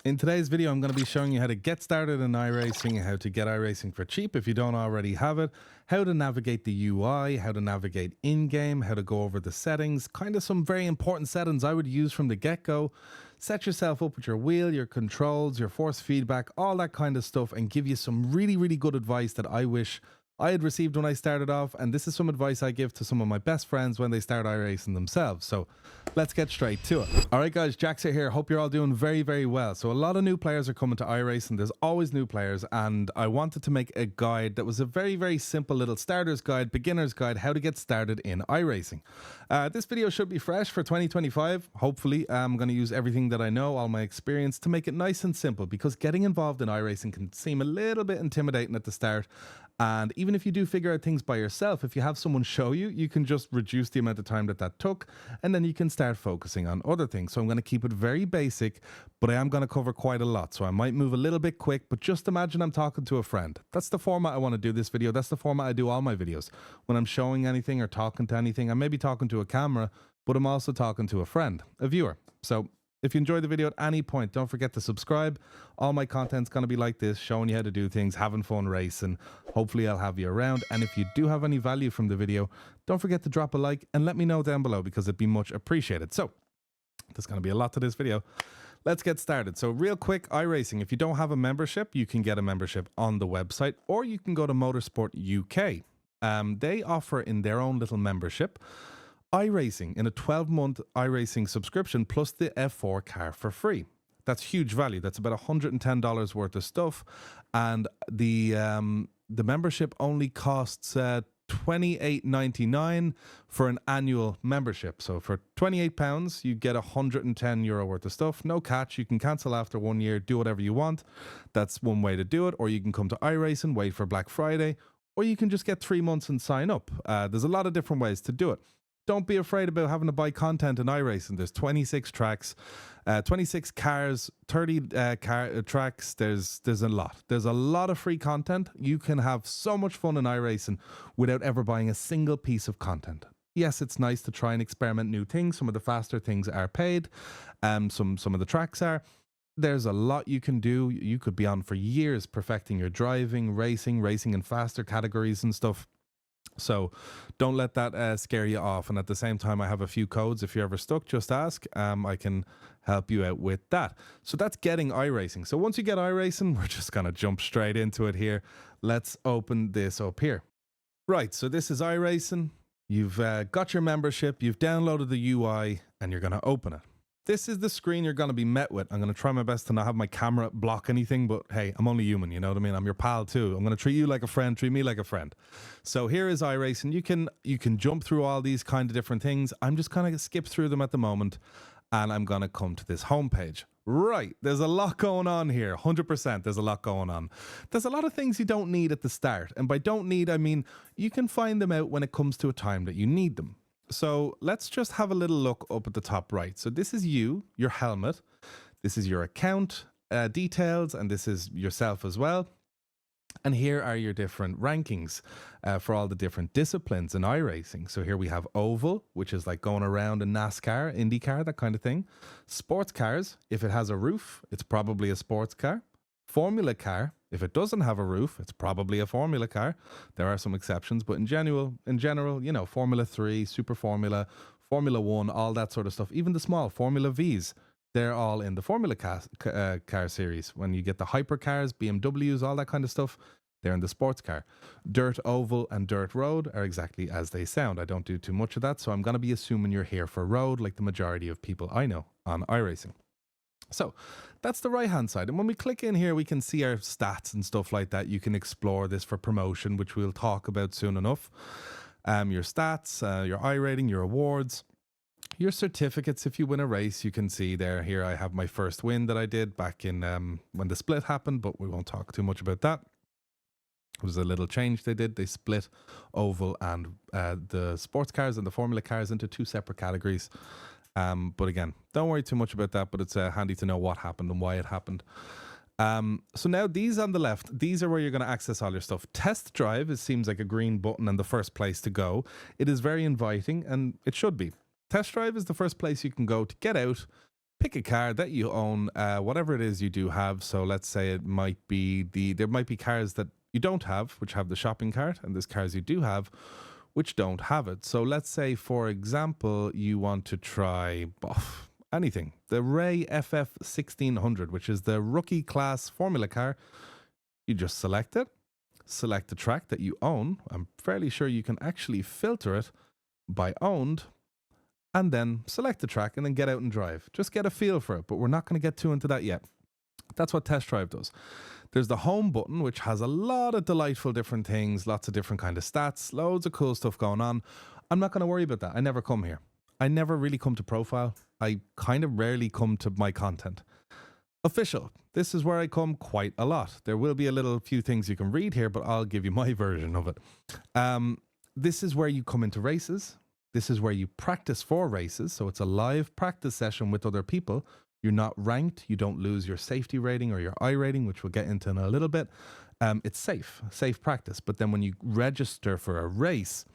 In today's video, I'm going to be showing you how to get started in iRacing, how to get iRacing for cheap if you don't already have it, how to navigate the UI, how to navigate in-game, how to go over the settings, kind of some very important settings I would use from the get-go. Set yourself up with your wheel, your controls, your force feedback, all that kind of stuff, and give you some really good advice that I wish I had received when I started off, and this is some advice I give to some of my best friends when they start iRacing themselves. So let's get straight to it. All right, guys, Jackzer here. Hope you're all doing very well. So a lot of new players are coming to iRacing. There's always new players, and I wanted to make a guide that was a very simple little starter's guide, beginner's guide, how to get started in iRacing. This video should be fresh for 2025. Hopefully, I'm going to use everything that I know, all my experience, to make it nice and simple, because getting involved in iRacing can seem a little bit intimidating at the start. And even if you do figure out things by yourself, if you have someone show you, you can just reduce the amount of time that took, and then you can start focusing on other things. So I'm going to keep it very basic, but I am going to cover quite a lot. So I might move a little bit quick, but just imagine I'm talking to a friend. That's the format I want to do this video. That's the format I do all my videos. When I'm showing anything or talking to anything, I may be talking to a camera, but I'm also talking to a friend, a viewer. So if you enjoyed the video at any point, don't forget to subscribe. All my content's going to be like this, showing you how to do things, having fun racing. Hopefully I'll have you around. And if you do have any value from the video, don't forget to drop a like and let me know down below, because it'd be much appreciated. So there's going to be a lot to this video. Let's get started. So real quick, iRacing, if you don't have a membership, you can get a membership on the website, or you can go to Motorsport UK. They offer in their own little membership iRacing in a 12-month iRacing subscription plus the F4 car for free. That's huge value. That's about $110 worth of stuff, and the membership only costs £28.99 for an annual membership. So for £28, you get €110 worth of stuff. No catch. You can cancel after 1 year. Do whatever you want. That's one way to do it. Or you can come to iRacing, wait for Black Friday, or you can just get 3 months and sign up. There's a lot of different ways to do it. Don't be afraid about having to buy content in iRacing. There's 26 tracks, 26 cars, 30 tracks. There's a lot. There's a lot of free content. You can have so much fun in iRacing without ever buying a single piece of content. Yes, it's nice to try and experiment new things. Some of the faster things are paid. Some of the tracks are. There's a lot you can do. You could be on for years perfecting your driving, racing in faster categories and stuff. So don't let that scare you off. And at the same time, I have a few codes. If you're ever stuck, just ask. I can help you out with that. So that's getting iRacing. So once you get iRacing, we're just going to jump straight into it here. Let's open this up here. Right, so this is iRacing. You've got your membership. You've downloaded the UI, and you're going to open it. This is the screen you're going to be met with. I'm going to try my best to not have my camera block anything, but hey, I'm only human, you know what I mean? I'm your pal too. I'm going to treat you like a friend, treat me like a friend. So here is iRacing. You can jump through all these kind of different things. I'm just going to skip through them at the moment, and I'm going to come to this homepage. Right, there's a lot going on here. 100%, there's a lot going on. There's a lot of things you don't need at the start. And by don't need, I mean you can find them out when it comes to a time that you need them. So let's just have a little look up at the top right. So this is your helmet. This is your account details, and this is yourself as well. And here are your different rankings for all the different disciplines in iRacing. So here we have oval, which is like going around in NASCAR, IndyCar, that kind of thing. Sports cars, if it has a roof, it's probably a sports car. Formula car, if it doesn't have a roof, it's probably a Formula car. There are some exceptions, but in general, you know, Formula 3, Super Formula, Formula 1, all that sort of stuff. Even the small Formula Vs, they're all in the Formula car series. When you get the hypercars, BMWs, all that kind of stuff, they're in the sports car. Dirt oval and dirt road are exactly as they sound. I don't do too much of that, so I'm going to be assuming you're here for road, like the majority of people I know on iRacing. So that's the right hand side, and when we click in here we can see our stats and stuff like that. You can explore this for promotion, which we'll talk about soon enough. Your stats, your iRating, your awards, your certificates. If you win a race, you can see there. Here I have my first win that I did back in when the split happened, but we won't talk too much about that. It was a little change they did. They split oval and the sports cars and the Formula cars into two separate categories. But again, don't worry too much about that, but it's handy to know what happened and why it happened. So now these on the left, these are where you're going to access all your stuff. Test drive, it seems like a green button and the first place to go. It is very inviting, and it should be. Test drive is the first place you can go to get out, Pick a car that you own, whatever it is you do have. So let's say it might be there might be cars that you don't have, which have the shopping cart, and there's cars you do have, which don't have it. So let's say, for example, you want to try anything. The Ray FF 1600, which is the rookie class formula car. You just select it, select the track that you own. I'm fairly sure you can actually filter it by owned, and then select the track and then get out and drive. Just get a feel for it, but we're not going to get too into that yet. That's what test drive does. There's the home button, which has a lot of delightful different things, lots of different kind of stats, loads of cool stuff going on. I'm not going to worry about that. I never come here. I never really come to profile. I kind of rarely come to my content. Official. This is where I come quite a lot. There will be a little few things you can read here, but I'll give you my version of it. This is where you come into races. This is where you practice for races. So it's a live practice session with other people. You're not ranked. You don't lose your safety rating or your iRating, which we'll get into in a little bit. It's safe practice. But then when you register for a race,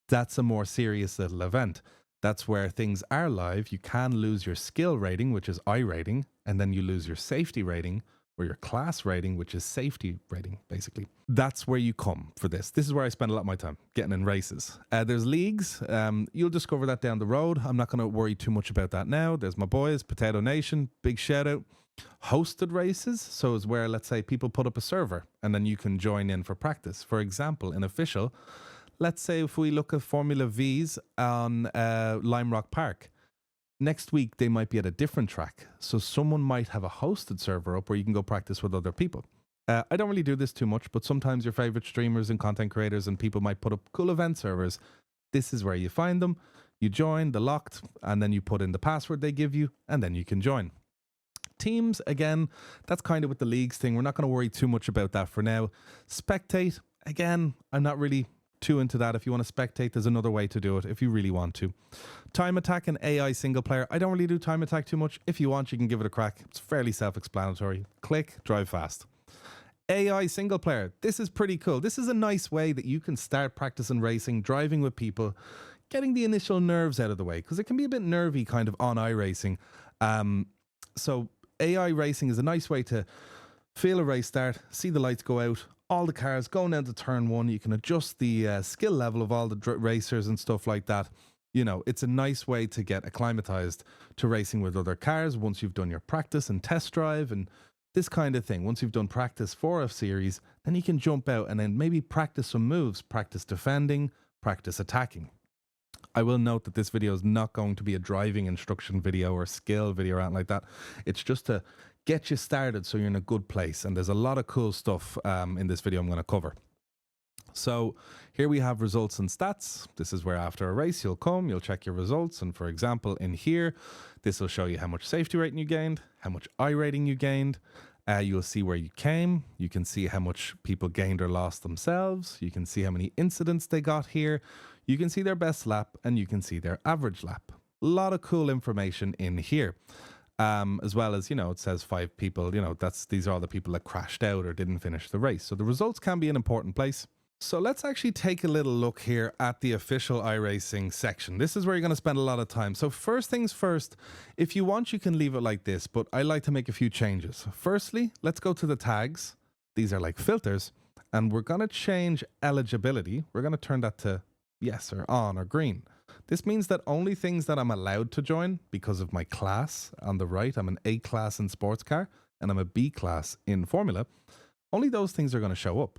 that's a more serious little event. That's where things are live. You can lose your skill rating, which is iRating, and then you lose your safety rating or your class rating, which is safety rating, basically. That's where you come for this. This is where I spend a lot of my time, getting in races. There's leagues. You'll discover that down the road. I'm not going to worry too much about that now. There's my boys, Potato Nation, big shout out. Hosted races, so is where, let's say, people put up a server and then you can join in for practice. For example, in official, let's say if we look at Formula V's on Lime Rock Park, next week they might be at a different track. So someone might have a hosted server up where you can go practice with other people. I don't really do this too much, but sometimes your favorite streamers and content creators and people might put up cool event servers. This is where you find them. You join the locked, and then you put in the password they give you, and then you can join. Teams, again, that's kind of with the leagues thing. We're not going to worry too much about that for now. Spectate, again, I'm not really too into that. If you want to spectate, there's another way to do it if you really want to. Time attack and AI single player. I don't really do time attack too much. If you want, you can give it a crack. It's fairly self-explanatory. Click, drive fast. AI single player. This is pretty cool. This is a nice way that you can start practicing racing, driving with people, getting the initial nerves out of the way, because it can be a bit nervy kind of on iRacing. So AI racing is a nice way to feel a race start, see the lights go out, all the cars going down to turn one. You can adjust the skill level of all the racers and stuff like that. You know, it's a nice way to get acclimatized to racing with other cars once you've done your practice and test drive and this kind of thing. Once you've done practice for a series, then you can jump out and then maybe practice some moves, practice defending, practice attacking. I will note that this video is not going to be a driving instruction video or skill video or anything like that. It's just to get you started so you're in a good place. And there's a lot of cool stuff in this video I'm going to cover. So here we have results and stats. This is where after a race you'll come, you'll check your results. And for example, in here, this will show you how much safety rating you gained, how much iRating you gained. You'll see where you came. You can see how much people gained or lost themselves. You can see how many incidents they got here. You can see their best lap and you can see their average lap. A lot of cool information in here. As well as, you know, it says 5 people, you know, these are all the people that crashed out or didn't finish the race. So the results can be an important place. So let's actually take a little look here at the official iRacing section. This is where you're going to spend a lot of time. So first things first, if you want, you can leave it like this, but I like to make a few changes. Firstly, let's go to the tags. These are like filters, and we're going to change eligibility. We're going to turn that to yes or on or green. This means that only things that I'm allowed to join because of my class on the right, I'm an A class in sports car and I'm a B class in formula, only those things are going to show up.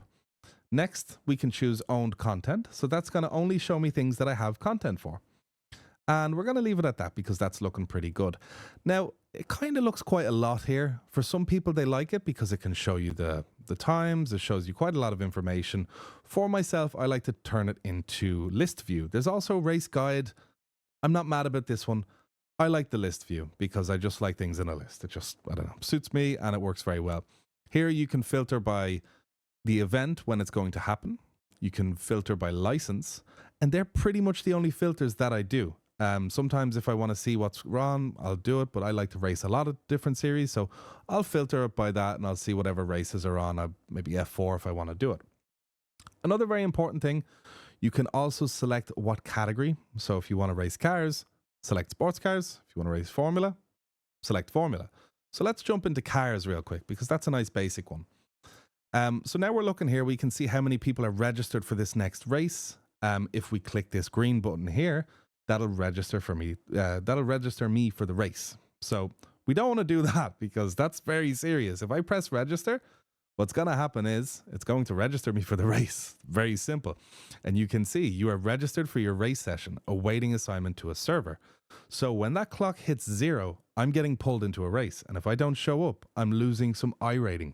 Next, we can choose owned content. So that's going to only show me things that I have content for. And we're going to leave it at that because that's looking pretty good. Now, it kind of looks quite a lot here. For some people, they like it because it can show you the times. It shows you quite a lot of information. For myself, I like to turn it into list view. There's also race guide. I'm not mad about this one. I like the list view because I just like things in a list. It just, I don't know, suits me and it works very well. Here you can filter by the event when it's going to happen. You can filter by license, and they're pretty much the only filters that I do. Sometimes if I want to see what's wrong, I'll do it, but I like to race a lot of different series, so I'll filter it by that and I'll see whatever races are on. Maybe F4 if I want to do it. Another very important thing, you can also select what category. So if you want to race cars, select sports cars. If you want to race formula, select formula. So let's jump into cars real quick because that's a nice basic one. So now we're looking here, we can see how many people are registered for this next race. If we click this green button here, that'll register for me. That'll register me for the race. So we don't want to do that because that's very serious. If I press register, what's going to happen is it's going to register me for the race. Very simple. And you can see you are registered for your race session, awaiting assignment to a server. So when that clock hits 0, I'm getting pulled into a race. And if I don't show up, I'm losing some iRating.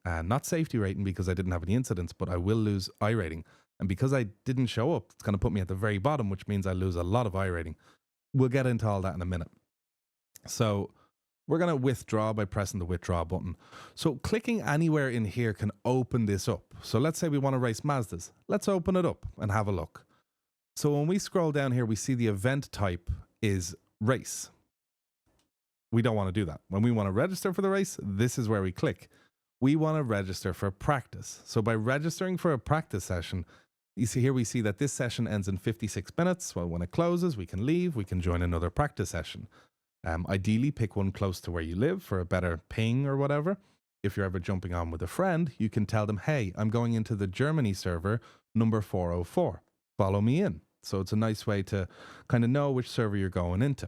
Not safety rating because I didn't have any incidents, but I will lose iRating. And because I didn't show up, it's going to put me at the very bottom, which means I lose a lot of iRating. We'll get into all that in a minute. So we're going to withdraw by pressing the withdraw button. So clicking anywhere in here can open this up. So let's say we want to race Mazdas. Let's open it up and have a look. So when we scroll down here, we see the event type is race. We don't want to do that. When we want to register for the race, this is where we click. We want to register for practice. So by registering for a practice session, you see here we see that this session ends in 56 minutes. Well, when it closes, we can leave. We can join another practice session. Ideally, pick one close to where you live for a better ping or whatever. If you're ever jumping on with a friend, you can tell them, hey, I'm going into the Germany server number 404. Follow me in. So it's a nice way to kind of know which server you're going into.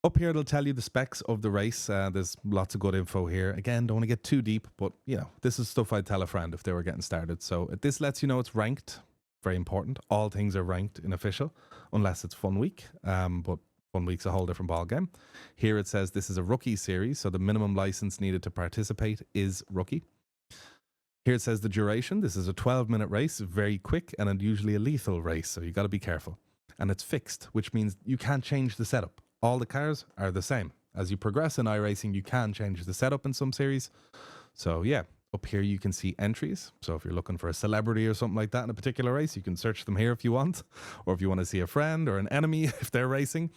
Up here, it'll tell you the specs of the race. There's lots of good info here. Again, don't want to get too deep, but you know, this is stuff I'd tell a friend if they were getting started. So this lets you know it's ranked. Very important. All things are ranked in official, unless it's Fun Week. But Fun Week's a whole different ballgame. Here it says this is a rookie series, so the minimum license needed to participate is rookie. Here it says the duration. This is a 12-minute race, very quick, and usually a lethal race, so you got to be careful. And it's fixed, which means you can't change the setup. All the cars are the same. As you progress in iRacing, you can change the setup in some series. So yeah, up here you can see entries. So if you're looking for a celebrity or something like that in a particular race, you can search them here if you want. Or if you want to see a friend or an enemy if they're racing.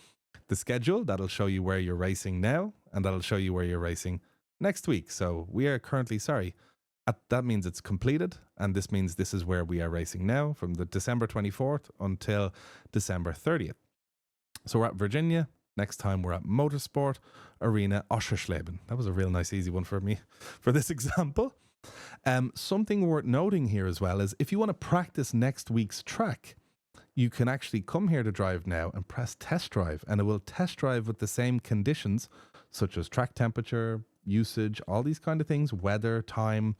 The schedule, that'll show you where you're racing now, and that'll show you where you're racing next week. So we are currently, that means it's completed, and this means this is where we are racing now from the December 24th until December 30th. So we're at Virginia. Next time we're at Motorsport Arena Oschersleben. That was a real nice easy one for me for this example. Something worth noting here as well is if you want to practice next week's track, you can actually come here to drive now and press test drive, and it will test drive with the same conditions such as track temperature, usage, all these kind of things, weather, time,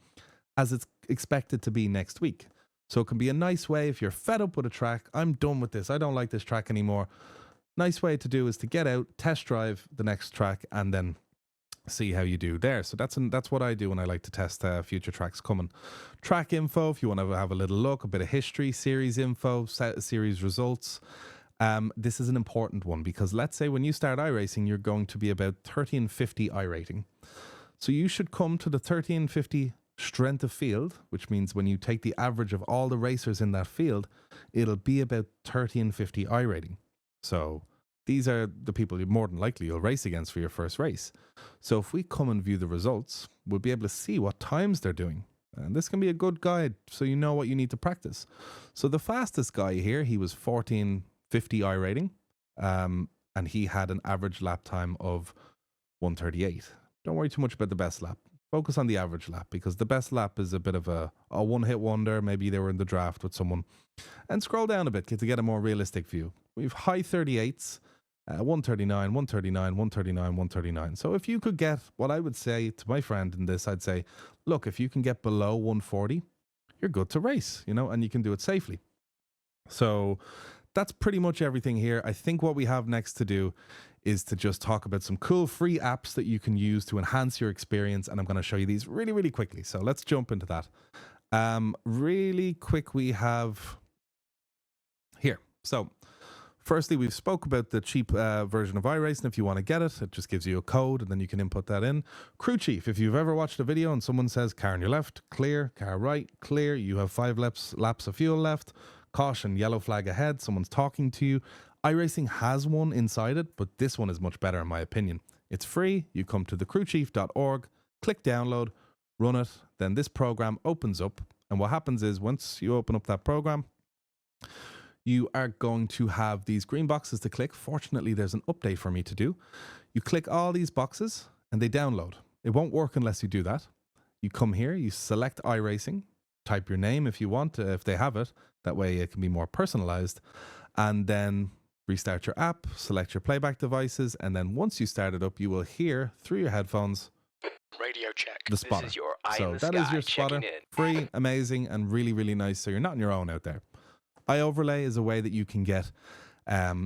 as it's expected to be next week. So it can be a nice way if you're fed up with a track, I'm done with this, I don't like this track anymore. Nice way to do is to get out, test drive the next track, and then see how you do there. So that's what I do when I like to test future tracks coming. Track info, if you want to have a little look, a bit of history, series info, series results. This is an important one because let's say when you start iRacing, you're going to be about 1350 iRating. So you should come to the 1350 strength of field, which means when you take the average of all the racers in that field, it'll be about 1350 iRating. So these are the people you more than likely you'll race against for your first race. So if we come and view the results, we'll be able to see what times they're doing. And this can be a good guide so you know what you need to practice. So the fastest guy here, he was 1450 iRating, and he had an average lap time of 138. Don't worry too much about the best lap. Focus on the average lap because the best lap is a bit of a one-hit wonder. Maybe they were in the draft with someone. And scroll down a bit to get a more realistic view. We have high 38s, 139, 139, 139, 139. So if you could get, what I would say to my friend in this, I'd say, look, if you can get below 140, you're good to race, you know, and you can do it safely. So that's pretty much everything here. I think what we have next to do is to just talk about some cool free apps that you can use to enhance your experience. And I'm going to show you these really, really quickly. So let's jump into that. Really quick, we have here. So firstly, we've spoke about the cheap version of iRacing. If you want to get it, it just gives you a code and then you can input that in. Crew Chief, if you've ever watched a video and someone says car on your left, clear, car right, clear, you have 5 laps of fuel left, caution, yellow flag ahead, someone's talking to you. iRacing has one inside it, but this one is much better in my opinion. It's free. You come to thecrewchief.org, click download, run it, then this program opens up. And what happens is once you open up that program, you are going to have these green boxes to click. Fortunately, there's an update for me to do. You click all these boxes and they download. It won't work unless you do that. You come here, you select iRacing, type your name if you want, if they have it. That way it can be more personalized. And then restart your app, select your playback devices, and then once you start it up, you will hear through your headphones radio check. The spotter. This is your eye So in the that sky is your spotter. checking in. Free, amazing, and really, really nice. So you're not on your own out there. iOverlay is a way that you can get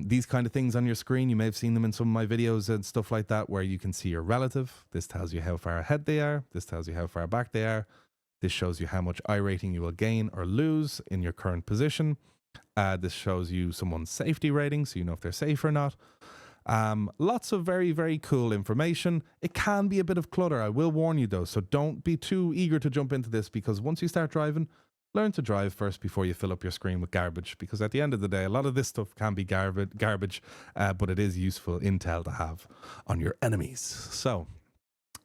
these kind of things on your screen. You may have seen them in some of my videos and stuff like that, where you can see your relative. This tells you how far ahead they are. This tells you how far back they are. This shows you how much iRating you will gain or lose in your current position. This shows you someone's safety rating, so you know if they're safe or not. Lots of very, very cool information. It can be a bit of clutter, I will warn you though, so don't be too eager to jump into this, because once you start driving, learn to drive first before you fill up your screen with garbage, because at the end of the day, a lot of this stuff can be garbage, but it is useful intel to have on your enemies. So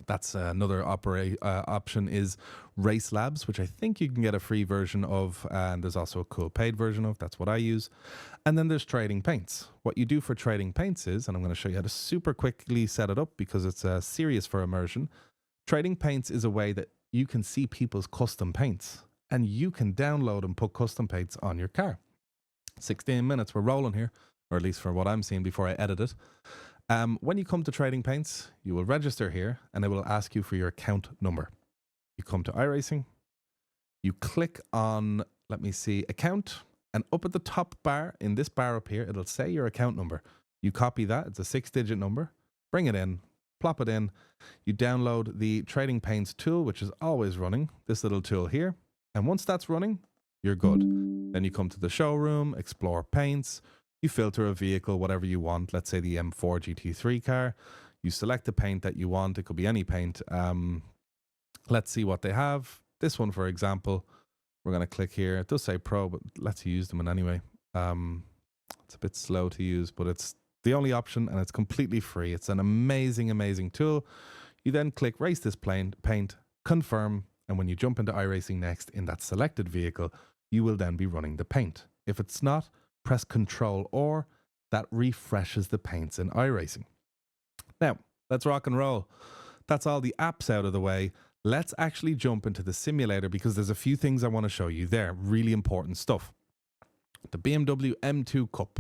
that's another option is Race Labs, which I think you can get a free version of, and there's also a cool paid version of. That's what I use. And then there's Trading Paints. What you do for Trading Paints is, and I'm going to show you how to super quickly set it up because it's serious for immersion. Trading Paints is a way that you can see people's custom paints, and you can download and put custom paints on your car. 16 minutes, we're rolling here, or at least for what I'm seeing before I edit it. When you come to Trading Paints, you will register here and it will ask you for your account number. You come to iRacing, you click on, let me see, account, and up at the top bar, in this bar up here, it'll say your account number. You copy that, it's a 6-digit number, bring it in, plop it in, you download the Trading Paints tool, which is always running, this little tool here, and once that's running, you're good. Then you come to the showroom, explore paints, you filter a vehicle, whatever you want. Let's say the M4 GT3 car. You select the paint that you want. It could be any paint. Let's see what they have. This one, for example, we're going to click here. It does say Pro, but let's use them in anyway. It's a bit slow to use, but it's the only option and it's completely free. It's an amazing, amazing tool. You then click Race this paint, confirm, and when you jump into iRacing next in that selected vehicle, you will then be running the paint. If it's not, press Control or that refreshes the paints in iRacing. Now, let's rock and roll. That's all the apps out of the way. Let's actually jump into the simulator because there's a few things I want to show you there. Really important stuff. The BMW M2 Cup.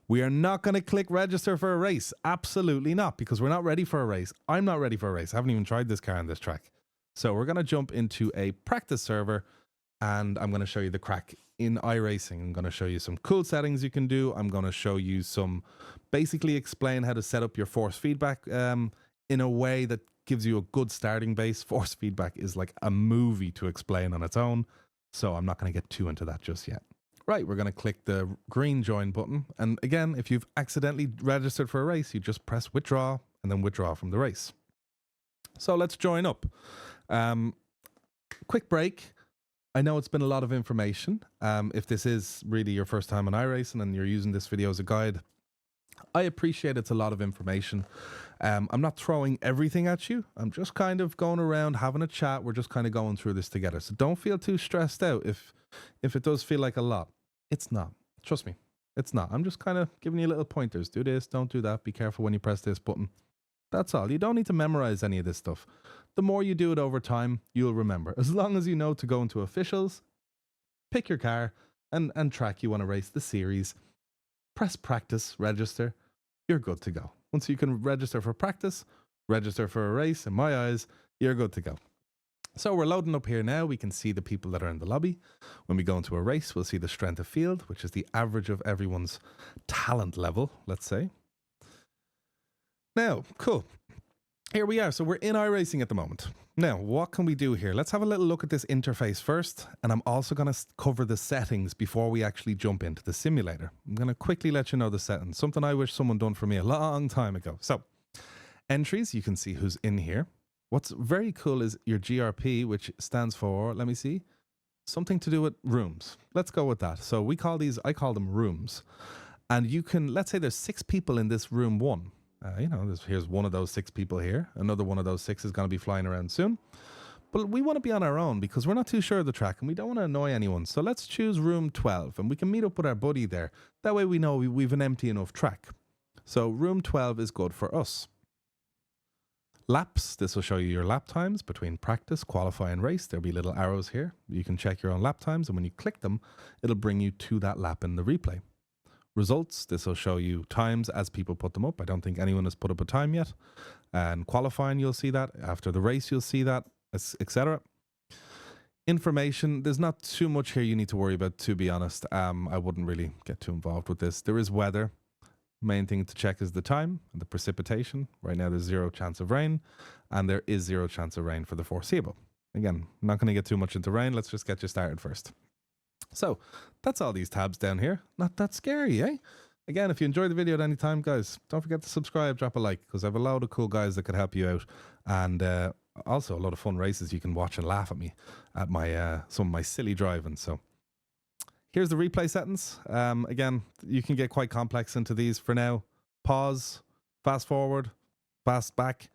We are not going to click register for a race. Absolutely not, because we're not ready for a race. I'm not ready for a race. I haven't even tried this car on this track. So we're going to jump into a practice server and I'm going to show you the crack in iRacing. I'm going to show you some cool settings you can do. I'm going to show you basically explain how to set up your force feedback in a way that gives you a good starting base. Force feedback is like a movie to explain on its own, so I'm not going to get too into that just yet. Right, we're going to click the green join button. And again, if you've accidentally registered for a race, you just press withdraw and then withdraw from the race. So let's join up. Quick break. I know it's been a lot of information. If this is really your first time on iRacing and you're using this video as a guide, I appreciate it's a lot of information. I'm not throwing everything at you. I'm just kind of going around having a chat. We're just kind of going through this together. So don't feel too stressed out if it does feel like a lot. It's not. Trust me. It's not. I'm just kind of giving you little pointers. Do this, don't do that. Be careful when you press this button. That's all. You don't need to memorize any of this stuff. The more you do it over time, you'll remember. As long as you know to go into officials, pick your car and track you want to race the series, press practice, register, you're good to go. Once you can register for practice, register for a race, in my eyes, you're good to go. So we're loading up here now. We can see the people that are in the lobby. When we go into a race, we'll see the strength of field, which is the average of everyone's talent level, let's say. Now, cool. Here we are. So we're in iRacing at the moment. Now, what can we do here? Let's have a little look at this interface first. And I'm also going to cover the settings before we actually jump into the simulator. I'm going to quickly let you know the settings. Something I wish someone done for me a long time ago. So, entries, you can see who's in here. What's very cool is your GRP, which stands for, let me see, something to do with rooms. Let's go with that. So I call them rooms. And you can, let's say there's 6 people in this room 1. Here's one of those 6 people here. Another one of those 6 is going to be flying around soon. But we want to be on our own because we're not too sure of the track and we don't want to annoy anyone. So let's choose room 12 and we can meet up with our buddy there. That way we know we've an empty enough track. So room 12 is good for us. Laps, this will show you your lap times between practice, qualify and race. There'll be little arrows here. You can check your own lap times, and when you click them, it'll bring you to that lap in the replay. Results, this will show you times as people put them up. I don't think anyone has put up a time yet. And qualifying, you'll see that. After the race, you'll see that, etc. Information, there's not too much here you need to worry about, to be honest. I wouldn't really get too involved with this. There is weather. Main thing to check is the time and the precipitation. Right now there's 0 chance of rain, and there is 0 chance of rain for the foreseeable. Again, I'm not going to get too much into rain. Let's just get you started first. So that's all these tabs down here. Not that scary, eh? Again, if you enjoyed the video at any time, guys, don't forget to subscribe, drop a like, because I have a load of cool guys that could help you out, and also a lot of fun races you can watch and laugh at me at my some of my silly driving. So here's the replay settings. Again, you can get quite complex into these for now. Pause, fast forward, fast back.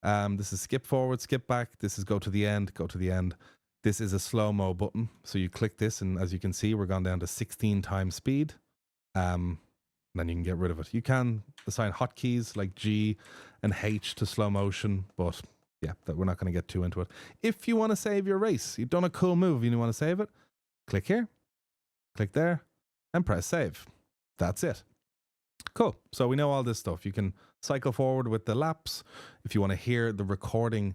This is skip forward, skip back. This is go to the end, go to the end. This is a slow-mo button. So you click this, and as you can see, we're gone down to 16 times speed. Then you can get rid of it. You can assign hotkeys like G and H to slow motion, but yeah, we're not going to get too into it. If you want to save your race, you've done a cool move, you want to save it, click here. Click there and press save. That's it. Cool. So we know all this stuff. You can cycle forward with the laps if you want to hear the recording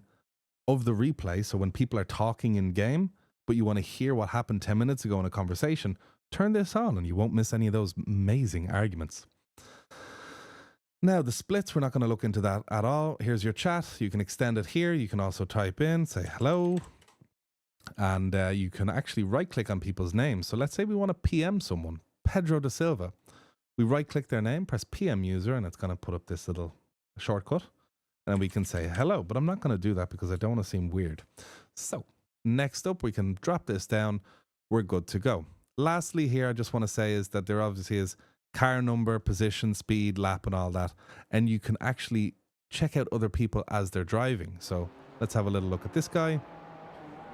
of the replay. So when people are talking in game, but you want to hear what happened 10 minutes ago in a conversation, turn this on and you won't miss any of those amazing arguments. Now, the splits, we're not going to look into that at all. Here's your chat. You can extend it here. You can also type in, say hello. And you can actually right-click on people's names. So let's say we want to PM someone, Pedro da Silva. We right-click their name, press PM user, and it's going to put up this little shortcut. And we can say hello, but I'm not going to do that because I don't want to seem weird. So next up, we can drop this down. We're good to go. Lastly here, I just want to say is that there obviously is car number, position, speed, lap, and all that. And you can actually check out other people as they're driving. So let's have a little look at this guy.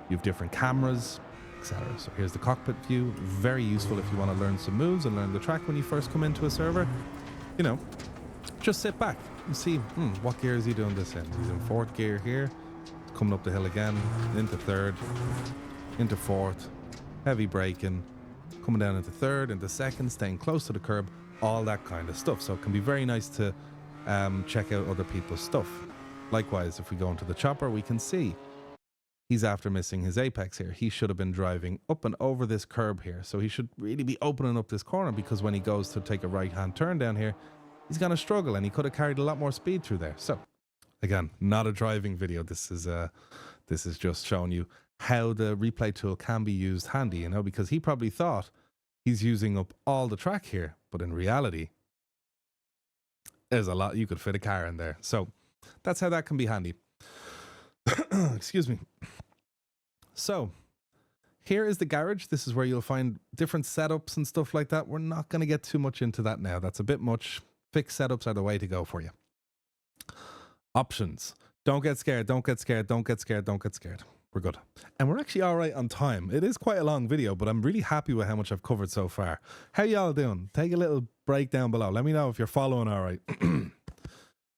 You have different cameras, etc. So here's the cockpit view. Very useful if you want to learn some moves and learn the track when you first come into a server. You know, just sit back and see, what gear is he doing this in? He's in 4th gear here, coming up the hill again, into 3rd, into 4th, heavy braking, coming down into 3rd, into 2nd, staying close to the curb, all that kind of stuff. So it can be very nice to check out other people's stuff. Likewise, if we go into the chopper, we can see he's after missing his apex here. He should have been driving up and over this curb here. So he should really be opening up this corner, because when he goes to take a right-hand turn down here, he's going to struggle, and he could have carried a lot more speed through there. So again, not a driving video. This is just showing you how the replay tool can be used handy, you know, because he probably thought he's using up all the track here, but in reality, there's a lot. You could fit a car in there. So that's how that can be handy. Excuse me. So here is the garage. This is where you'll find different setups and stuff like that. We're not going to get too much into that now. That's a bit much. Fixed setups are the way to go for you. Options. Don't get scared. Don't get scared. Don't get scared. Don't get scared. We're good. And we're actually all right on time. It is quite a long video, but I'm really happy with how much I've covered so far. How y'all doing? Take a little break down below. Let me know if you're following all right.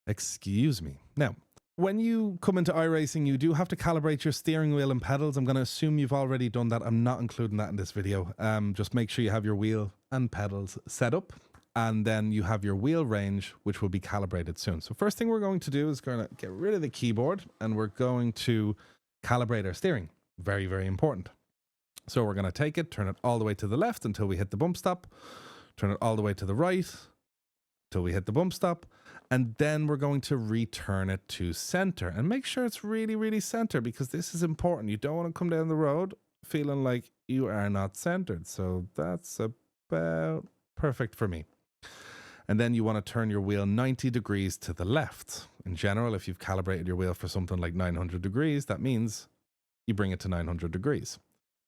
Excuse me. Now, when you come into iRacing, you do have to calibrate your steering wheel and pedals. I'm going to assume you've already done that. I'm not including that in this video. Just make sure you have your wheel and pedals set up, and then you have your wheel range, which will be calibrated soon. So first thing we're going to do is going to get rid of the keyboard, and we're going to calibrate our steering. Very, very important. So we're going to take it, turn it all the way to the left until we hit the bump stop, turn it all the way to the right till we hit the bump stop, and then we're going to return it to center, and make sure it's really, really center, because this is important. You don't want to come down the road feeling like you are not centered. So that's about perfect for me. And then you want to turn your wheel 90 degrees to the left. In general, if you've calibrated your wheel for something like 900 degrees, that means you bring it to 900 degrees.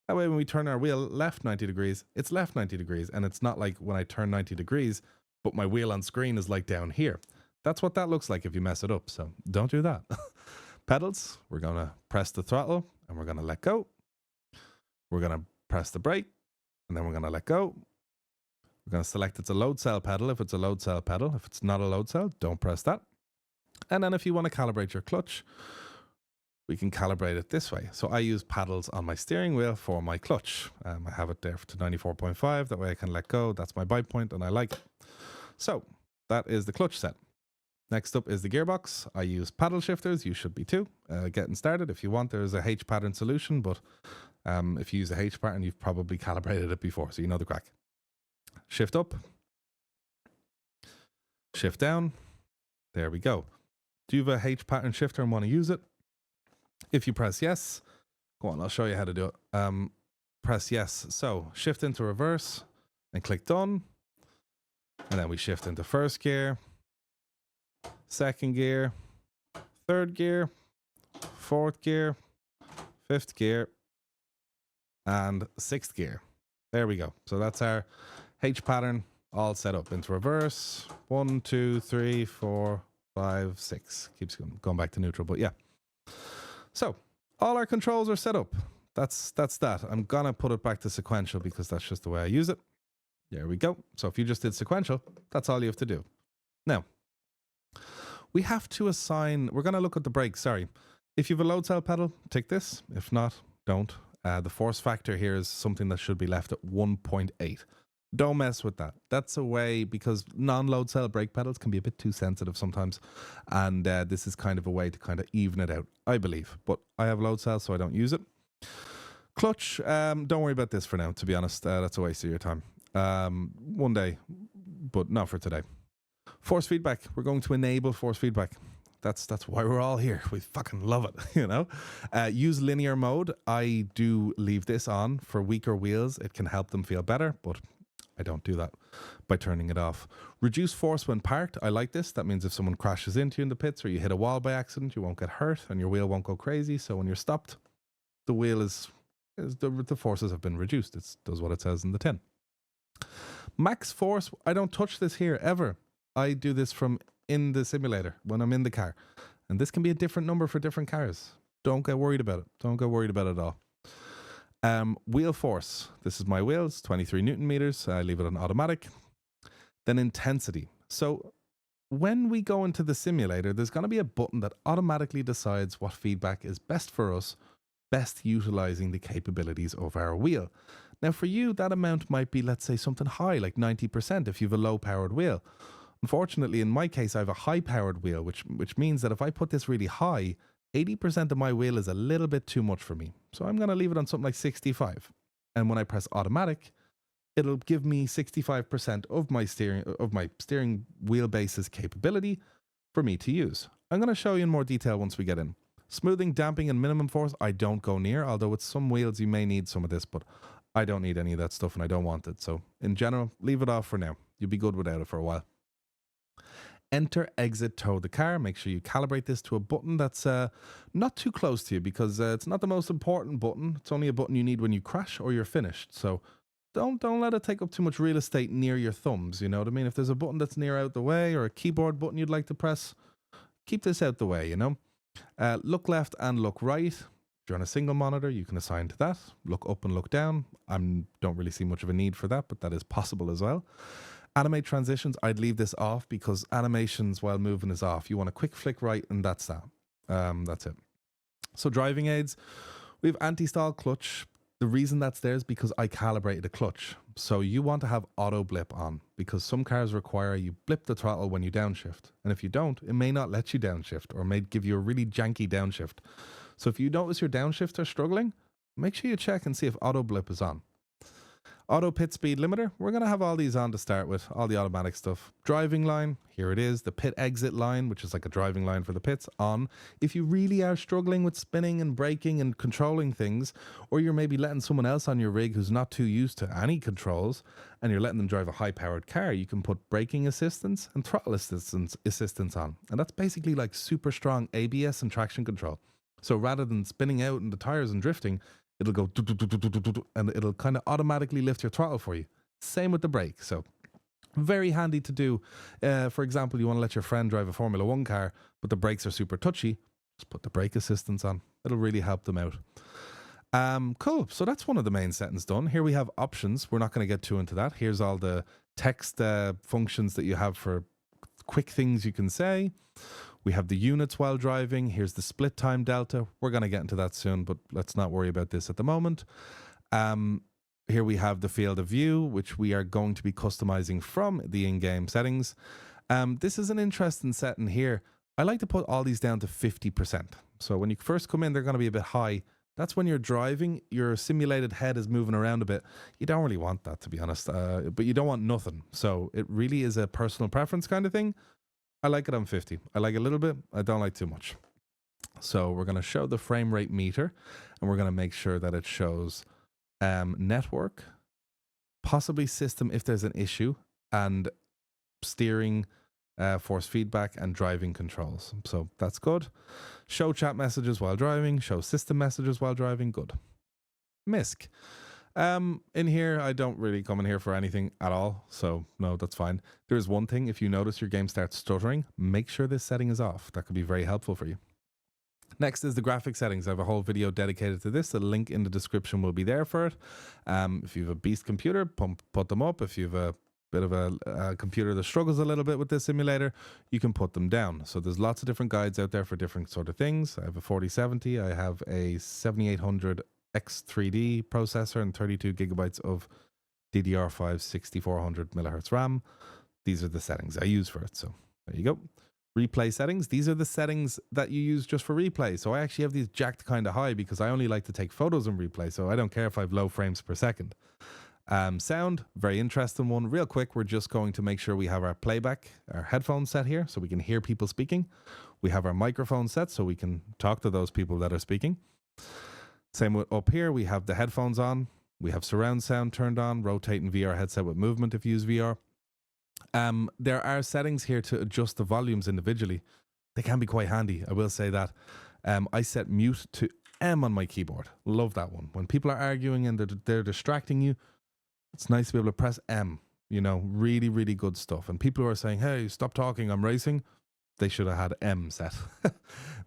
That way, when we turn our wheel left 90 degrees, it's left 90 degrees. And it's not like when I turn 90 degrees, but my wheel on screen is like down here. That's what that looks like if you mess it up. So don't do that. pedals. We're going to press the throttle and we're going to let go. We're going to press the brake and then we're going to let go. We're going to select it's a load cell pedal if it's a load cell pedal. If it's not a load cell, don't press that. And then if you want to calibrate your clutch, we can calibrate it this way. So I use paddles on my steering wheel for my clutch. I have it there to 94.5. That way I can let go. That's my bite point and I like it. So that is the clutch set. Next up is the gearbox. I use paddle shifters. You should be too. Getting started. If you want, there's a H pattern solution, but if you use a H pattern, you've probably calibrated it before, so you know the crack. Shift up. Shift down. There we go. Do you have a H pattern shifter and want to use it? If you press yes, go on, I'll show you how to do it. Press yes. So shift into reverse and click done. And then we shift into first gear, second gear, third gear, fourth gear, fifth gear, and sixth gear. There we go. So that's our H pattern all set up into reverse. 1, 2, 3, 4, 5, 6. Keeps going back to neutral, but yeah. So all our controls are set up. That's that. I'm gonna put it back to sequential because that's just the way I use it. There we go. So if you just did sequential, that's all you have to do. Now, we have to assign, we're gonna look at the brakes, sorry. If you have a load cell pedal, tick this. If not, don't. The force factor here is something that should be left at 1.8. Don't mess with that. That's a way, because non-load cell brake pedals can be a bit too sensitive sometimes. And this is kind of a way to kind of even it out, I believe. But I have load cell, so I don't use it. Clutch, don't worry about this for now, to be honest. That's a waste of your time. One day, but not for today. Force feedback. We're going to enable force feedback. That's why we're all here. We fucking love it, you know. Use linear mode. I do leave this on for weaker wheels. It can help them feel better, but I don't do that by turning it off. Reduce force when parked. I like this. That means if someone crashes into you in the pits or you hit a wall by accident, you won't get hurt and your wheel won't go crazy. So when you're stopped, the wheel the forces have been reduced. It does what it says in the tin. Max force. I don't touch this here ever. I do this from in the simulator when I'm in the car. And this can be a different number for different cars. Don't get worried about it. Don't get worried about it at all. Wheel force. This is my wheels, 23 Newton meters. I leave it on automatic. Then intensity. So when we go into the simulator, there's going to be a button that automatically decides what feedback is best for us, best utilizing the capabilities of our wheel. Now for you, that amount might be, let's say, something high, like 90% if you have a low powered wheel. Unfortunately, in my case, I have a high powered wheel, which means that if I put this really high, 80% of my wheel is a little bit too much for me. So I'm going to leave it on something like 65. And when I press automatic, it'll give me 65% of my steering wheelbase's capability for me to use. I'm going to show you in more detail once we get in. Smoothing, damping, and minimum force, I don't go near, although with some wheels you may need some of this, but I don't need any of that stuff and I don't want it. So in general, leave it off for now. You'll be good without it for a while. Enter, exit, tow the car. Make sure you calibrate this to a button that's not too close to you, because it's not the most important button. It's only a button you need when you crash or you're finished. So don't let it take up too much real estate near your thumbs. You know what I mean? If there's a button that's near out the way or a keyboard button you'd like to press, keep this out the way, you know? Look left and look right. If you're on a single monitor, you can assign to that. Look up and look down. I don't really see much of a need for that, but that is possible as well. Animate transitions, I'd leave this off because animations while moving is off. You want a quick flick right and that's that. That's it. So driving aids, we have anti-stall clutch. The reason that's there is because I calibrated a clutch. So you want to have auto blip on, because some cars require you blip the throttle when you downshift. And if you don't, it may not let you downshift or may give you a really janky downshift. So if you notice your downshift are struggling, make sure you check and see if auto blip is on. Auto pit speed limiter, we're going to have all these on to start with, all the automatic stuff. Driving line, here it is. The pit exit line, which is like a driving line for the pits, on. If you really are struggling with spinning and braking and controlling things, or you're maybe letting someone else on your rig who's not too used to any controls, and you're letting them drive a high-powered car, you can put braking assistance and throttle assistance on. And that's basically like super strong ABS and traction control. So rather than spinning out in the tires and drifting, it'll go and it'll kind of automatically lift your throttle for you. Same with the brake. So very handy to do. For example, you want to let your friend drive a Formula 1 car, but the brakes are super touchy. Just put the brake assistance on. It'll really help them out. Cool. So that's one of the main settings done. Here we have options. We're not going to get too into that. Here's all the text functions that you have for quick things you can say. We have the units while driving. Here's the split time delta. We're going to get into that soon, but let's not worry about this at the moment. Here we have the field of view, which we are going to be customizing from the in-game settings. This is an interesting setting here. I like to put all these down to 50%. So when you first come in, they're going to be a bit high. That's when you're driving, your simulated head is moving around a bit. You don't really want that, to be honest, but you don't want nothing. So it really is a personal preference kind of thing. I like it on 50. I like a little bit. I don't like too much. So we're going to show the frame rate meter, and we're going to make sure that it shows network, possibly system if there's an issue, and steering, force feedback, and driving controls. So that's good. Show chat messages while driving, show system messages while driving, good. MISC. In here, I don't really come in here for anything at all, so no, that's fine. There is one thing, if you notice your game starts stuttering, make sure this setting is off. That could be very helpful for you. Next is the graphic settings. I have a whole video dedicated to this. The link in the description will be there for it. If you have a beast computer, put them up. If you have a bit of a computer that struggles a little bit with this simulator, you can put them down. So there's lots of different guides out there for different sort of things. I have a 4070. I have a 7800 X3D processor and 32 gigabytes of DDR5 6400 megahertz RAM. These are the settings I use for it. So there you go. Replay settings. These are the settings that you use just for replay. So I actually have these jacked kind of high because I only like to take photos in replay. So I don't care if I have low frames per second. Sound, very interesting one. Real quick, we're just going to make sure we have our playback, our headphones set here so we can hear people speaking. We have our microphone set so we can talk to those people that are speaking. Same with up here, we have the headphones on. We have surround sound turned on, rotating VR headset with movement if you use VR. There are settings here to adjust the volumes individually. They can be quite handy, I will say that. I set mute to M on my keyboard. Love that one. When people are arguing and they're distracting you, it's nice to be able to press M. You know, really, really good stuff. And people who are saying, hey, stop talking, I'm racing, they should have had M set.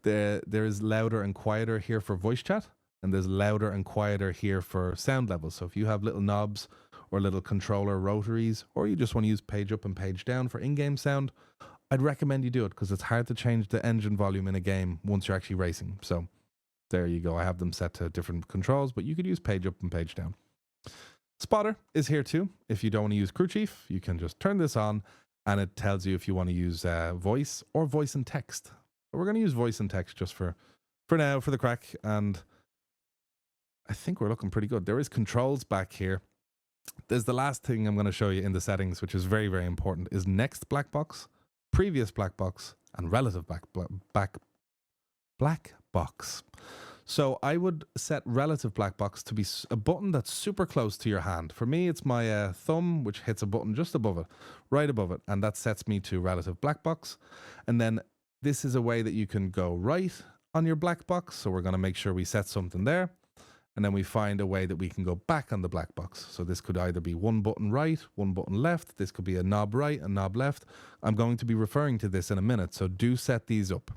There is louder and quieter here for voice chat. And there's louder and quieter here for sound levels. So if you have little knobs or little controller rotaries, or you just want to use page up and page down for in-game sound, I'd recommend you do it because it's hard to change the engine volume in a game once you're actually racing. So there you go. I have them set to different controls, but you could use page up and page down. Spotter is here too. If you don't want to use Crew Chief, you can just turn this on and it tells you if you want to use voice or voice and text. But we're going to use voice and text just for now, for the crack. And I think we're looking pretty good. There is controls back here. There's the last thing I'm going to show you in the settings, which is very, very important, is next black box, previous black box, and relative black box. So I would set relative black box to be a button that's super close to your hand. For me, it's my thumb, which hits a button just above it, right above it, and that sets me to relative black box. And then this is a way that you can go right on your black box. So we're going to make sure we set something there. And then we find a way that we can go back on the black box. So this could either be one button right, one button left. This could be a knob right, a knob left. I'm going to be referring to this in a minute, so do set these up.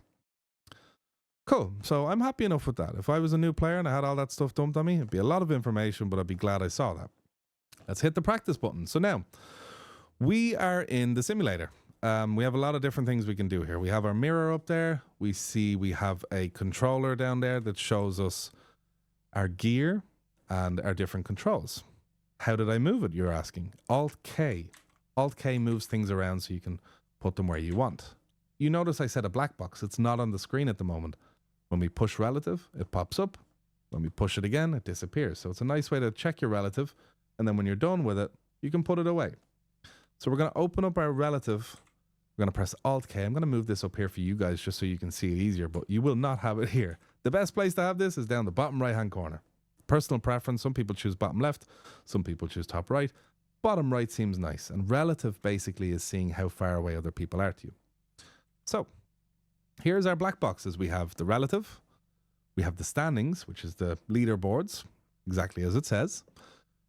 Cool. So I'm happy enough with that. If I was a new player and I had all that stuff dumped on me, it'd be a lot of information, but I'd be glad I saw that. Let's hit the practice button. So now, we are in the simulator. We have a lot of different things we can do here. We have our mirror up there. We have a controller down there that shows us our gear and our different controls. How did I move it, you're asking? Alt-K. Alt-K moves things around so you can put them where you want. You notice I said a black box. It's not on the screen at the moment. When we push relative, it pops up. When we push it again, it disappears. So it's a nice way to check your relative. And then when you're done with it, you can put it away. So we're going to open up our relative. We're going to press Alt-K. I'm going to move this up here for you guys just so you can see it easier, but you will not have it here. The best place to have this is down the bottom right-hand corner. Personal preference. Some people choose bottom left. Some people choose top right. Bottom right seems nice. And relative basically is seeing how far away other people are to you. So here's our black boxes. We have the relative. We have the standings, which is the leaderboards, exactly as it says.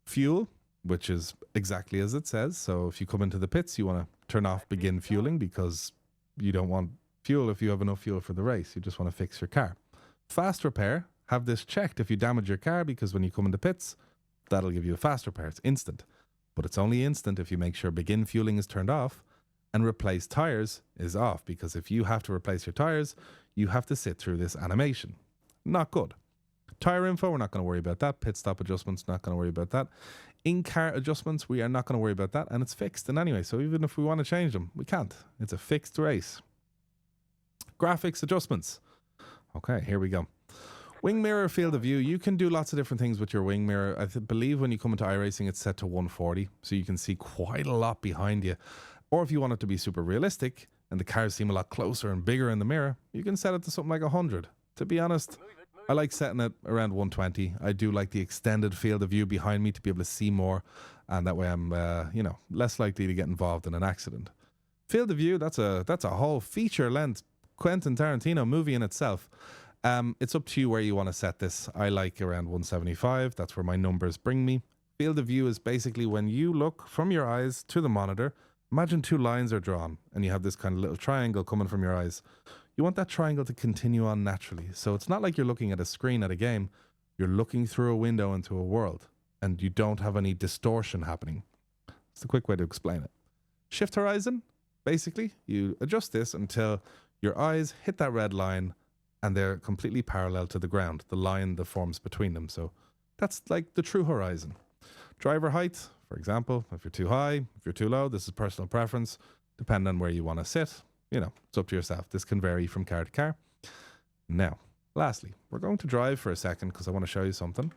Fuel, which is exactly as it says. So if you come into the pits, you want to turn off begin fueling because you don't want fuel if you have enough fuel for the race. You just want to fix your car. Fast repair, have this checked if you damage your car, because when you come in the pits, that'll give you a fast repair. It's instant. But it's only instant if you make sure begin fueling is turned off and replace tires is off, because if you have to replace your tires, you have to sit through this animation. Not good. Tire info, we're not going to worry about that. Pit stop adjustments, not going to worry about that. In-car adjustments, we are not going to worry about that, and it's fixed. And anyway, so even if we want to change them, we can't. It's a fixed race. Graphics adjustments. Okay, here we go. Wing mirror field of view. You can do lots of different things with your wing mirror. I believe when you come into iRacing, it's set to 140, so you can see quite a lot behind you. Or if you want it to be super realistic and the cars seem a lot closer and bigger in the mirror, you can set it to something like 100. To be honest, I like setting it around 120. I do like the extended field of view behind me to be able to see more, and that way I'm, less likely to get involved in an accident. Field of view, that's a whole feature-length Quentin Tarantino movie in itself. It's up to you where you want to set this. I like around 175. That's where my numbers bring me. Field of view is basically when you look from your eyes to the monitor. Imagine two lines are drawn and you have this kind of little triangle coming from your eyes. You want that triangle to continue on naturally. So it's not like you're looking at a screen at a game. You're looking through a window into a world, and you don't have any distortion happening. It's a quick way to explain it. Shift horizon, basically, you adjust this until your eyes hit that red line and they're completely parallel to the ground, the line that forms between them. So that's like the true horizon. Driver height, for example, if you're too high, if you're too low, this is personal preference, depending on where you want to sit. It's up to yourself. This can vary from car to car. Now, lastly, we're going to drive for a second because I want to show you something.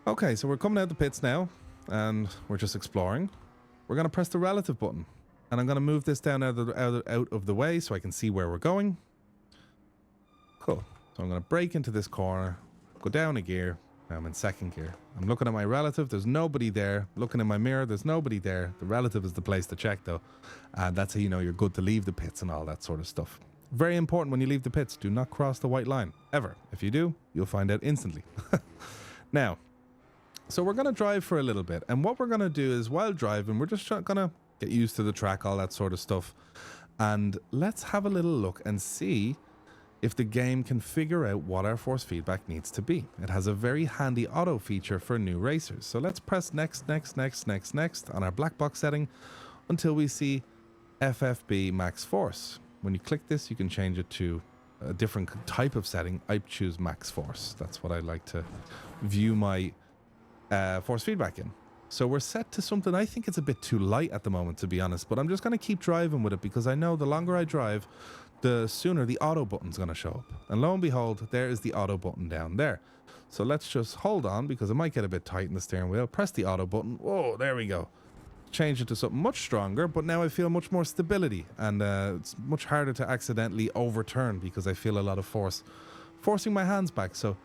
Okay, so we're coming out the pits now and we're just exploring. We're going to press the relative button, and I'm going to move this down out of the way so I can see where we're going. Cool. So I'm going to brake into this corner, go down a gear. Now I'm in second gear. I'm looking at my relative. There's nobody there. Looking in my mirror. There's nobody there. The relative is the place to check, though. And that's how you know you're good to leave the pits and all that sort of stuff. Very important when you leave the pits. Do not cross the white line, ever. If you do, you'll find out instantly. Now, so we're going to drive for a little bit. And what we're going to do is, while driving, we're just going to get used to the track, all that sort of stuff. And let's have a little look and see if the game can figure out what our force feedback needs to be. It has a very handy auto feature for new racers. So let's press next on our black box setting until we see FFB max force. When you click this, you can change it to a different type of setting. I choose max force. That's what I like to view my force feedback in. So we're set to something. I think it's a bit too light at the moment, to be honest, but I'm just going to keep driving with it because I know the longer I drive, the sooner the auto button's going to show up. And lo and behold, there is the auto button down there. So let's just hold on because it might get a bit tight in the steering wheel. Press the auto button. Whoa, there we go. Change it to something much stronger, but now I feel much more stability, and it's much harder to accidentally overturn because I feel a lot of force forcing my hands back. So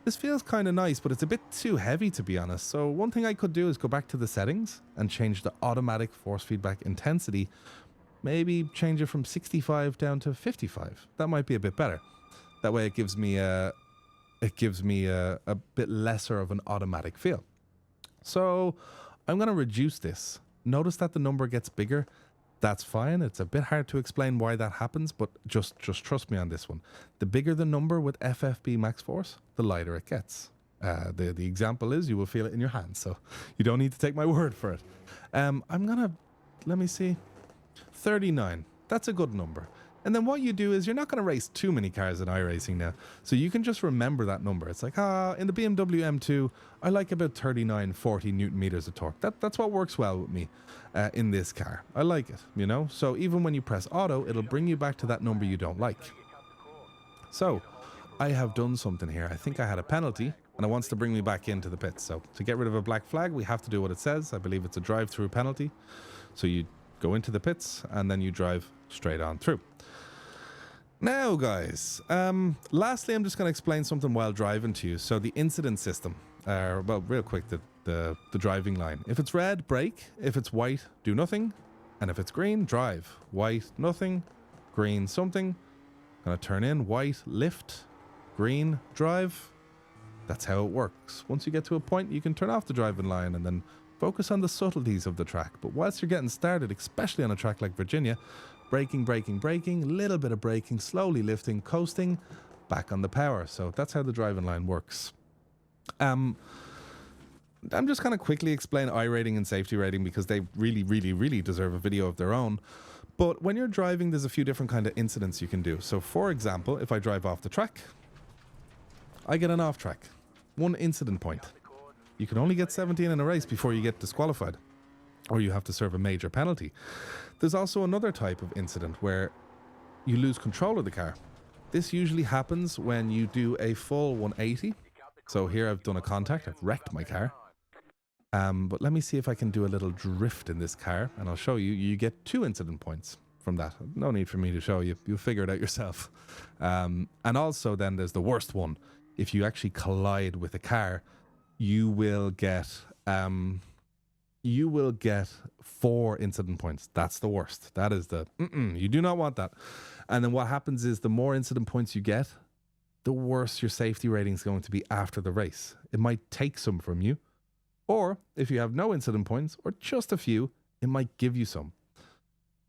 this feels kind of nice, but it's a bit too heavy, to be honest. So one thing I could do is go back to the settings and change the automatic force feedback intensity. Maybe change it from 65 down to 55. That might be a bit better. That way it gives me a bit lesser of an automatic feel. So I'm going to reduce this. Notice that the number gets bigger. That's fine. It's a bit hard to explain why that happens, but just trust me on this one. The bigger the number with FFB max force, the lighter it gets. The example is you will feel it in your hands, so you don't need to take my word for it. Let me see, 39. That's a good number. And then what you do is you're not going to race too many cars in iRacing now. So you can just remember that number. It's like, in the BMW M2, I like about 39, 40 Newton meters of torque. That's what works well with me in this car. I like it, So even when you press auto, it'll bring you back to that number you don't like. So I have done something here. I think I had a penalty and it wants to bring me back into the pits. So to get rid of a black flag, we have to do what it says. I believe it's a drive-through penalty. So you go into the pits and then you drive straight on through. Now, guys, lastly, I'm just going to explain something while driving to you. So the incident system, real quick, the driving line. If it's red, brake. If it's white, do nothing. And if it's green, drive. White, nothing. Green, something. Going to turn in. White, lift. Green, drive. That's how it works. Once you get to a point, you can turn off the driving line and then Focus on the subtleties of the track. But whilst you're getting started, especially on a track like Virginia, braking, a little bit of braking, slowly lifting, coasting, back on the power. So that's how the driving line works. I'm just going to quickly explain iRating and safety rating because they really deserve a video of their own. But when you're driving, there's a few different kind of incidents you can do. So for example, if I drive off the track, I get an off track. 1 incident point. You can only get 17 in a race before you get disqualified, or you have to serve a major penalty. There's also another type of incident where you lose control of the car. This usually happens when you do a full 180. So here I've done a contact, I've wrecked my car. But let me see if I can do a little drift in this car, and I'll show you. You get 2 incident points from that. No need for me to show you. You'll figure it out yourself. And also then there's the worst one. If you actually collide with a car, you will get 4 incident points. That's the worst. That is the you do not want that. And then what happens is the more incident points you get, the worse your safety rating is going to be after the race. It might take some from you. Or if you have no incident points or just a few, it might give you some.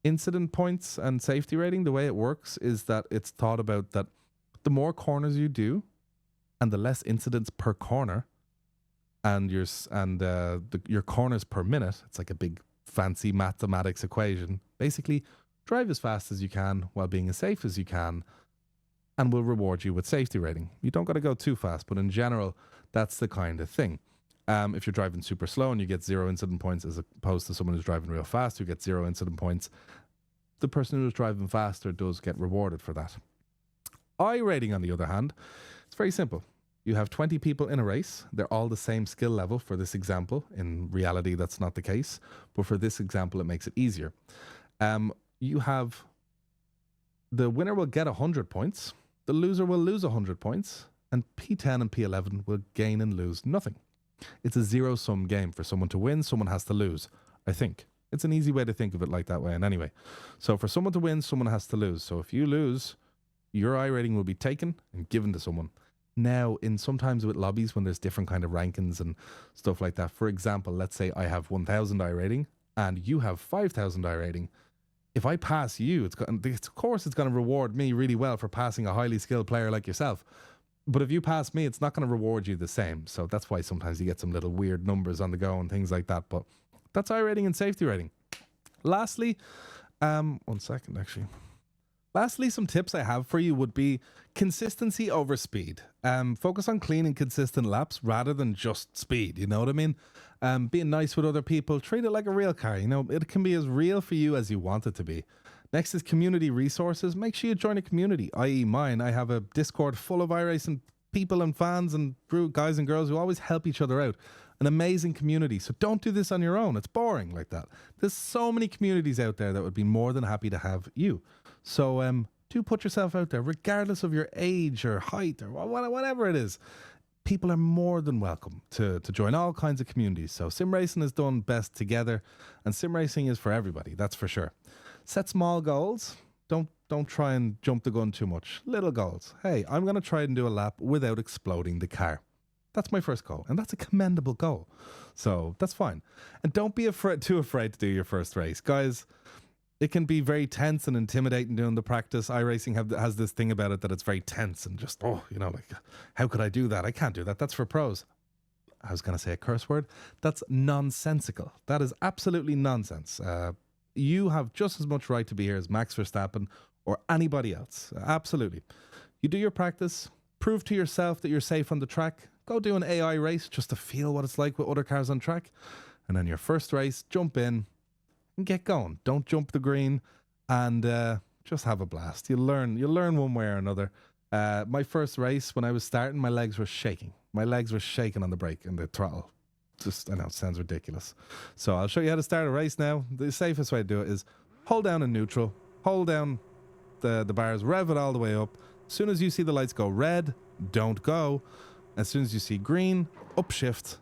Incident points and safety rating, the way it works is that it's thought about that the more corners you do and the less incidents per corner and your corners per minute, it's like a big fancy mathematics equation. Basically, drive as fast as you can while being as safe as you can and we'll reward you with safety rating. You don't got to go too fast, but in general, that's the kind of thing. If you're driving super slow and you get 0 incident points as opposed to someone who's driving real fast who gets 0 incident points, the person who's driving faster does get rewarded for that. iRating, on the other hand, it's very simple. You have 20 people in a race. They're all the same skill level for this example. In reality, that's not the case. But for this example, it makes it easier. You have the winner will get 100 points. The loser will lose 100 points. And P10 and P11 will gain and lose nothing. It's a zero-sum game. For someone to win, someone has to lose, I think. It's an easy way to think of it like that way. And anyway, so for someone to win, someone has to lose. So if you lose, your iRating will be taken and given to someone. Now, in sometimes with lobbies when there's different kind of rankings and stuff like that, for example, let's say I have 1,000 iRating and you have 5,000 iRating. If I pass you, of course it's going to reward me really well for passing a highly skilled player like yourself. But if you pass me, it's not going to reward you the same. So that's why sometimes you get some little weird numbers on the go and things like that. But that's iRating and safety rating. Lastly, 1 second actually. Lastly, some tips I have for you would be consistency over speed. Focus on clean and consistent laps rather than just speed. You know what I mean? Being nice with other people. Treat it like a real car. You know, it can be as real for you as you want it to be. Next is community resources. Make sure you join a community, i.e. mine. I have a Discord full of iRacing people and fans and guys and girls who always help each other out. An amazing community. So don't do this on your own. It's boring like that. There's so many communities out there that would be more than happy to have you. So do put yourself out there, regardless of your age or height or whatever it is. People are more than welcome to join all kinds of communities. So sim racing is done best together, and sim racing is for everybody. That's for sure. Set small goals. Don't try and jump the gun too much. Little goals. Hey, I'm going to try and do a lap without exploding the car. That's my first goal, and that's a commendable goal. So that's fine. And don't be too afraid to do your first race. Guys, it can be very tense and intimidating doing the practice. iRacing has this thing about it that it's very tense and just, like, how could I do that? I can't do that. That's for pros. I was going to say a curse word. That's nonsensical. That is absolutely nonsense. You have just as much right to be here as Max Verstappen or anybody else. Absolutely. You do your practice, prove to yourself that you're safe on the track, go do an AI race just to feel what it's like with other cars on track. And then your first race, jump in and get going. Don't jump the green and just have a blast. You'll learn one way or another. My first race, when I was starting, my legs were shaking. My legs were shaking on the brake and the throttle. I know it sounds ridiculous. So I'll show you how to start a race now. The safest way to do it is hold down in neutral, hold down the bars, rev it all the way up. As soon as you see the lights go red, don't go. As soon as you see green, upshift,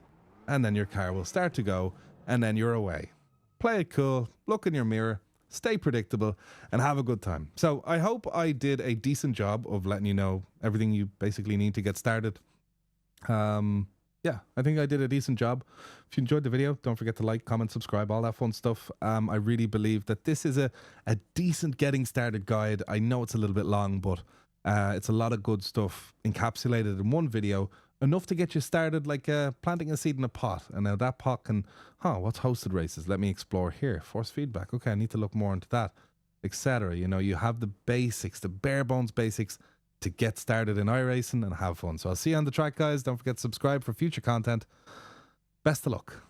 and then your car will start to go, and then you're away. Play it cool, look in your mirror, stay predictable, and have a good time. So I hope I did a decent job of letting you know everything you basically need to get started. Yeah, I think I did a decent job. If you enjoyed the video, don't forget to like, comment, subscribe, all that fun stuff. I really believe that this is a decent getting started guide. I know it's a little bit long, but it's a lot of good stuff encapsulated in one video, enough to get you started, like planting a seed in a pot. And now that pot can, what's hosted races? Let me explore here. Force feedback. Okay, I need to look more into that, etc. You know, you have the basics, the bare bones basics to get started in iRacing and have fun. So I'll see you on the track, guys. Don't forget to subscribe for future content. Best of luck.